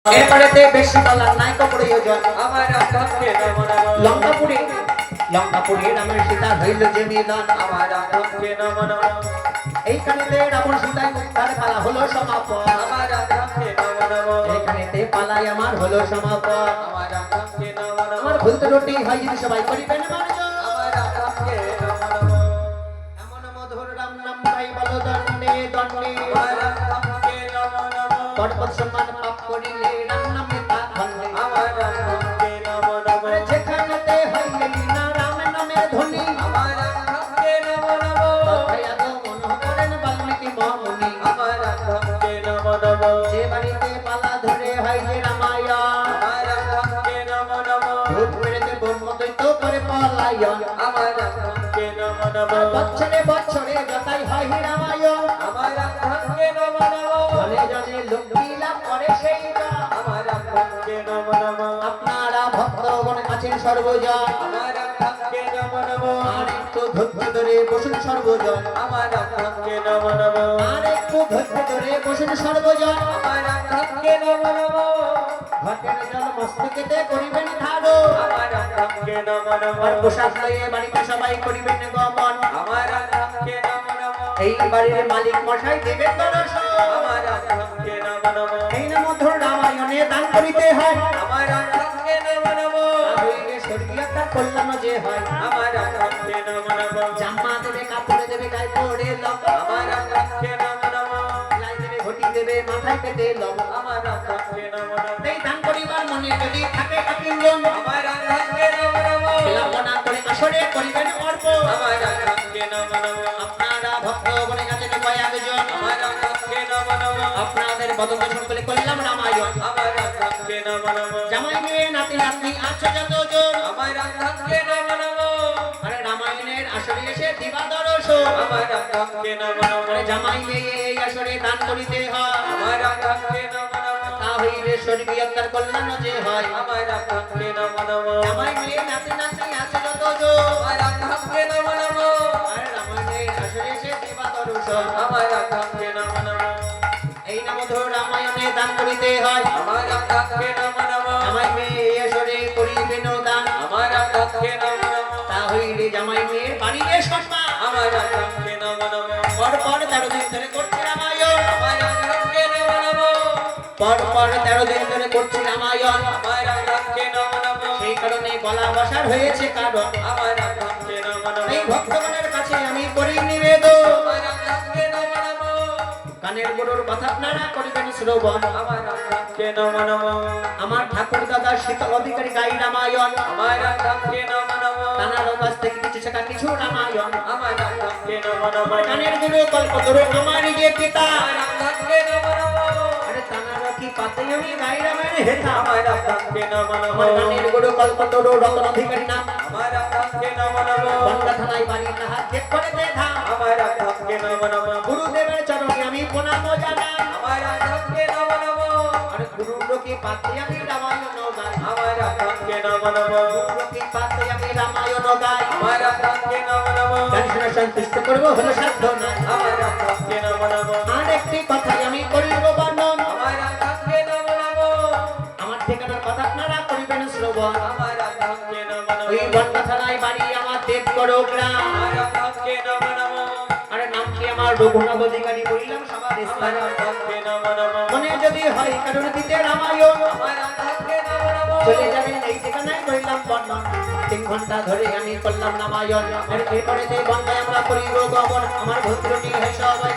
এরপরেতে বেশি বলার নাই তো প্রয়োজন। আমার রামকে নম নম। লঙ্কাপুরে রামের সীতা হইল যে মিলন। আমার রামকে নম নম। এইখানেতে রাবণ সীতায় উদ্ধার পালা হলো সমাপন। আমার রামকে নম নম। এইখানেতে পালাই আমার হলো সমাপন। আমার রামকে নম নম। আমার ভুল ত্রুটি হয় যদি সবাই করিবেন মার্জন। আমার রামকে নম নম। এমন মধুর রাম নাম গাই বলো দণ্ডে দণ্ডে। আমার রামকে নম নম। পর্বত সমান পাপ করিলে রাম নামে তা খণ্ডে। আমার রামকে নম নম। যেখানেতে হইলে না রাম নামে ধ্বনি। আমার রামকে নম নম। তথায় আদৌ মন করেন বাল্মীকি মহামুনি। আমার রামকে নম নম। যে বাড়িতে পালা ধরে হয় যে রামায়ণ। আমার রামকে নম নম। ভূত প্রেতে ব্রহ্মদৈত্য করে পলায়ন। আমার রামকে নম নম। বছরে বছরে যতাই হয় রামায়ণ। আমার রামকে নম নম। জনে জনে লক্ষ্মী লাভ করে সেই জন। আমার রামকে নম নম। আপনারা ভক্তগণ আছেন সর্বজন। আমার রামকে নম নম। আর একটু ধৈর্য ধরে বসুন সর্বজন। আমার রামকে নম নম। আর একটু ধৈর্য ধরে বসুন সর্বজন। আমার রামকে নম নম। ঘটের জল মস্তকেতে করিবেন ধারো। আমার রামকে নম নম। আর পোশাক লয়ে বাড়িতে সবাই করিবেন গমন। আমার রামকে নম নম। এই বাড়ির মালিক মশাই দেবেন দর্শন। আমার রামকে নম নম। এই না মধুর রামায়ণে দান করিতে হয়। আমার রামকে নম নম। হইলে স্বর্গীয়তা কল্যাণ যে হয়। আমার রামকে নম নম। জামা দেবে কাপড়ে দেবে গায়ে পরে লব। আমার রামকে নম নম। লাই দেবে ঘটি দেবে মাথায় পেতে লব। আমার রামকে নম নম। এই দান করিবার মনে যদি থাকে কাপিঞ্জন। আমার রামকে নম নম। বিলম্বনা করে আসরে করিবেন অর্প। আমার রামকে নম নম। আপনারা ভক্তগণের কাছে কয়েকজন। আমার রামকে নম নম। আপনাদের বদন করে করলাম রামায়ণ। আমার রামকে নম নম। জামাই মেয়ে নাতি নাতনি আছে যতজন। আমার রামকে নম নম। আরে রামায়ণের আসরে এসে দিবা দর্শন। আমার রামকে নম নম। আরে জামাই মেয়ে এই আসরে দান করিতে হয়। আমার রামকে নম নম। তা হইলে স্বর্গীয়তার কল্যাণ যে হয়। আমার রামকে নম নম। জামাই মেয়ে নাতি নাতনি আছে যতজন। আমার রামকে নম নম। আরে রামায়ণের আসরে এসে দিবা দর্শন। আমার রামকে নম নম। এই নাম ধর রামায়ণে দান করিতে হয়। আমার রামকে নম নম। জামাই মেয়ে এই আসরে করিবেন দান। আমার রামকে নম নম। তা হইলে জামাই মেয়ের বাড়িতে সম্মান। আমার রামকে নম নম। পর পর 13 দিন ধরে করছে রামায়ণ। আমার রামকে নম নম। পর পর 13 দিন ধরে করছে রামায়ণ। আমার রামকে নম নম। সেই কারণে গলা বসার হয়েছে কারণ। আমার রামকে নম নম। এই ভক্তগণের কাছে আমি করি নিবেদন। আমার রামকে নম নম। কানের গরুর কথা আপনারা করিবেন শ্রবণ। আমার রামকে নম নম। আমার ঠাকুর দাদা শীতল অধিকারী গাই রামায়ণ। আমার রামকে নম নম। তানার কাছ থেকে কিছু শেখা কিছু রামায়ণ। আমার রামকে নম নম। কানের গুরু কল্পতরু আমার যে পিতা। আমার রামকে নম নম। আরে তানার কি পাতে আমি গাই রামায়ণ হেতা। আমার রামকে নম নম। আমার কানের গুরু কল্পতরু রতন অধিকারী নাম। আমার রামকে নম নম। বনগা থানায় বাড়ি তাহার চেক করে দে ধাম। আমার রামকে নম নম। গুরুদেবের চরণে আমি প্রণাম জানাই। আমার রামকে নম নম। আরে গুরুকে পাতে আমি রামায়ণ গাই। আমার রামকে নম নম। গুরুকে পাতে আমি রামায়ণ গাই। আমার রামকে নম নম। গান শুনে সন্তুষ্ট করবো হলো সাধ্য নাই। আমার রামকে নম নম। আর একটি কথাই আমি করিব বর্ণন। আমার রামকে নম নম। আমার ঠিকানার কথা আপনারা করিবেন শ্রবণ। আমার রামকে নম নম। ওই বনগা থানায় বাড়ি আমার দেবগড় গ্রাম। আমার রামকে নম নম। আরে নামটি আমার রঘুনাথ অধিকারী বললাম সবার আমার স্থান। রামকে নম নম। মনে যদি হয় কারণ দিতে রামায়ণ। আমার রামকে নম নম। চলে যাবেন এই ঠিকানায় করিলাম বর্ণন। 3 ঘন্টা ধরে আমি করলাম রামায়ণ। এরপরে যে বন্ধায় আমরা করিব গমন। আমার ভদ্র নিয়ে সবাই